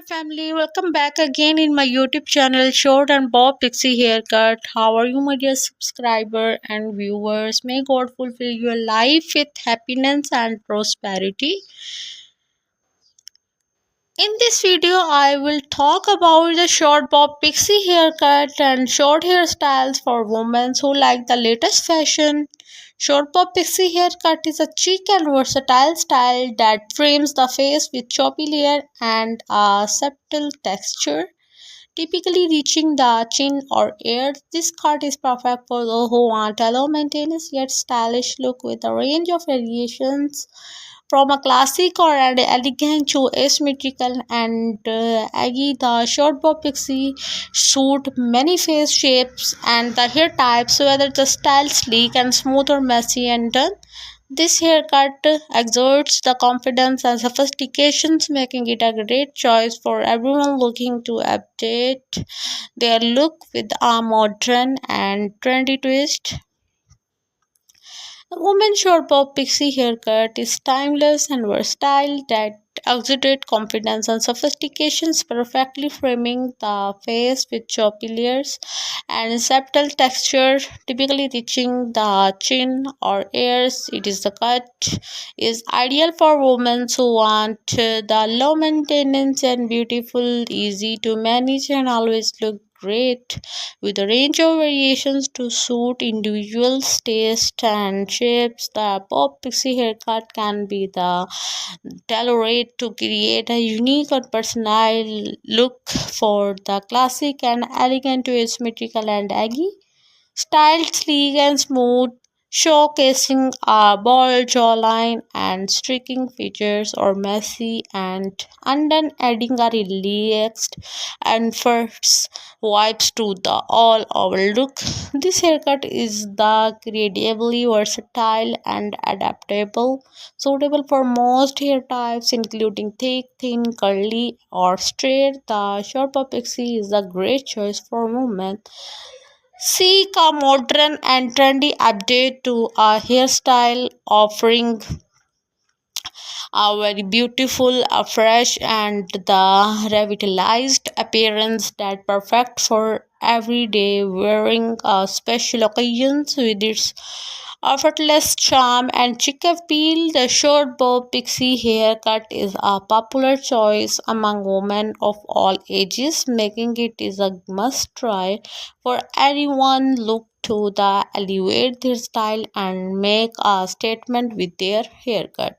my family, welcome back again in my YouTube channel Short and Bob Pixie Haircut. How are you, my dear subscriber and viewers? May God fulfill your life with happiness and prosperity. In this video, I will talk about the short bob pixie haircut and short hairstyles for women who like the latest fashion. Short bob pixie haircut is a chic and versatile style that frames the face with choppy hair and a subtle texture, typically reaching the chin or ears. This cut is perfect for those who want a low maintenance yet stylish look with a range of variations from a classic or an elegant to asymmetrical and aggy. The short bob pixie suit many face shapes and the hair types, whether the style sleek and smooth or messy and done. This haircut exerts the confidence and sophistications, making it a great choice for everyone looking to update their look with a modern and trendy twist. The woman's short bob pixie haircut is timeless and versatile that exuded confidence and sophistications, perfectly framing the face with choppy layers and subtle texture, typically reaching the chin or ears. It is the cut is ideal for women who want the low maintenance and beautiful, easy to manage, and always look great, with a range of variations to suit individuals' taste and shapes. The pop pixie haircut can be the tailored to create a unique or personal look for the classic and elegant to asymmetrical and aggy. Styled sleek and smooth, showcasing a bold jawline and streaking features, or messy and undone, adding a relaxed and fresh vibes to the all-over look. This haircut is the incredibly versatile and adaptable, suitable for most hair types, including thick, thin, curly, or straight. The short bob pixie is a great choice for women seek a modern and trendy update to a hairstyle, offering a very beautiful, fresh, and the revitalized appearance that perfect for everyday wearing, special occasions. With its effortless charm and chic appeal, the short bob pixie haircut is a popular choice among women of all ages, making it is a must try for anyone look to the elevate their style and make a statement with their haircut.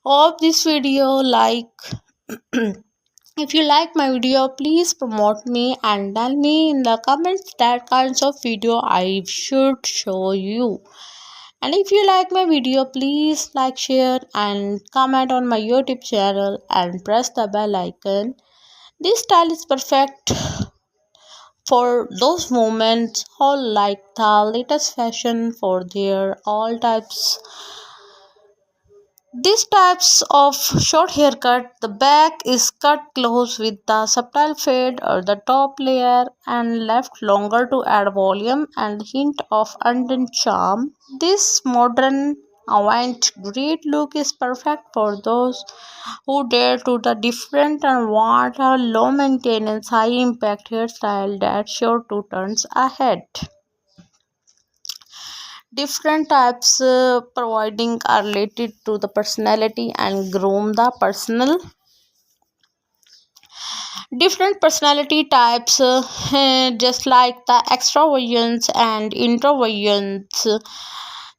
Hope this video like if you like my video, please promote me and tell me in the comments that kinds of video I should show you. And if you like my video, please like, share and comment on my YouTube channel and press the bell icon. This style is perfect for those moments who like the latest fashion for their all types. These types of short haircut, the back is cut close with the subtle fade or the top layer and left longer to add volume and hint of undone charm. This modern avant-garde look is perfect for those who dare to the different and want a low maintenance, high impact hairstyle that's sure to turns ahead. Different types providing are related to the personality and groom the personal. Different personality types, just like the extroversions and introversions,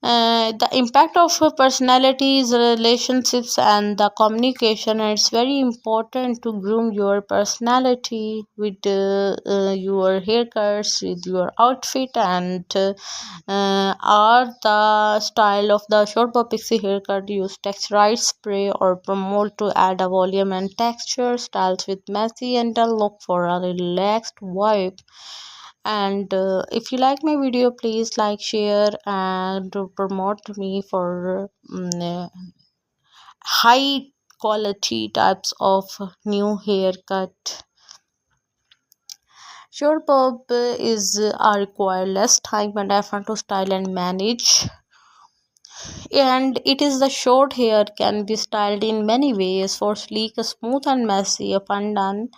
the impact of personalities, relationships, and the communication. It's very important to groom your personality with your haircuts, with your outfit, and are the style of the short bob pixie haircut. Use texturized spray or promote to add a volume and texture. Styles with messy and a look for a relaxed vibe. And if you like my video, please like, share and promote me for high quality types of new haircut. Short bob is require less time and effort to style and manage. And it is the short hair can be styled in many ways for sleek, smooth, and messy up and down.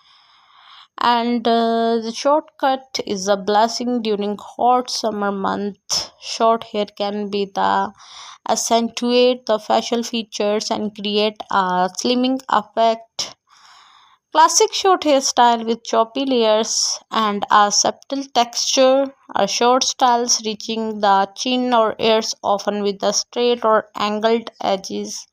And the shortcut is a blessing during hot summer month. Short hair can be the accentuate the facial features and create a slimming effect. Classic short hairstyle with choppy layers and a subtle texture. A short styles reaching the chin or ears, often with the straight or angled edges.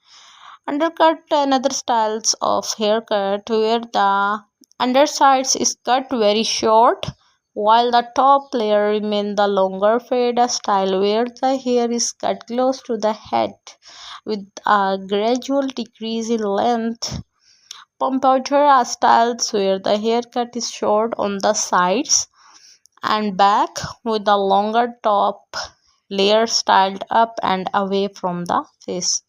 Undercut another styles of haircut where the undersides is cut very short while the top layer remain the longer fade style where the hair is cut close to the head with a gradual decrease in length. Pompadour styles where the haircut is short on the sides and back with the longer top layer styled up and away from the face.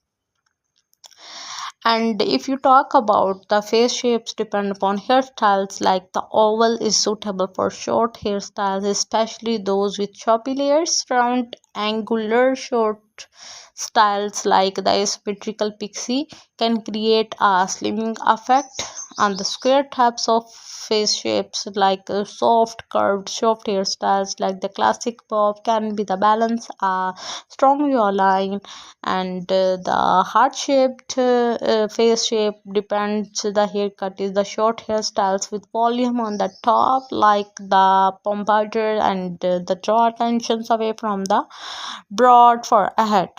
And if you talk about the face shapes depend upon hairstyles, like the oval is suitable for short hairstyles, especially those with choppy layers. Round angular short styles like the symmetrical pixie can create a slimming effect. On the square types of face shapes like soft curved soft hairstyles like the classic bob can be the balance a strong jawline. And the heart shaped face shape depends the haircut is the short hairstyles with volume on the top like the pompadour and the draw attentions away from the broad for ahead.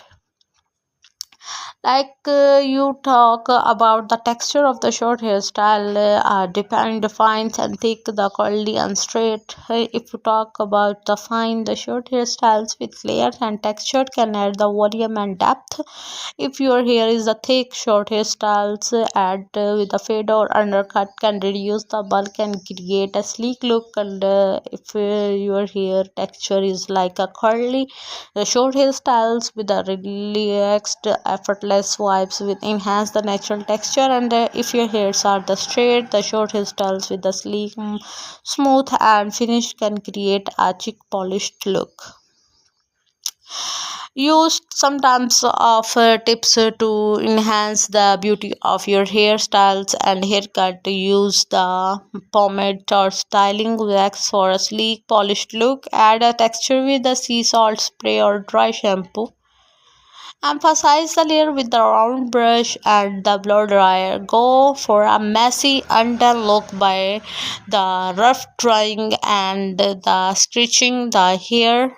You talk about the texture of the short hairstyle depend fines and thick the curly and straight. If you talk about the fine the short hairstyles with layers and texture can add the volume and depth. If your hair is a thick short hairstyles add with a fade or undercut can reduce the bulk and create a sleek look. And if your hair texture is like a curly the short hairstyles with a relaxed, effortless vibes will enhance the natural texture. And if your hairs are the straight, the short hairstyles with the sleek, smooth, and finish can create a chic, polished look. Use sometimes of tips to enhance the beauty of your hairstyles and haircut. Use the pomade or styling wax for a sleek polished look. Add a texture with the sea salt spray or dry shampoo. Emphasize the layer with the round brush and the blow dryer. Go for a messy undone look by the rough drying and the stretching the hair.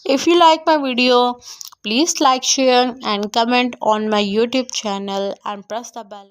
If you like my video, please like, share, and comment on my YouTube channel and press the bell.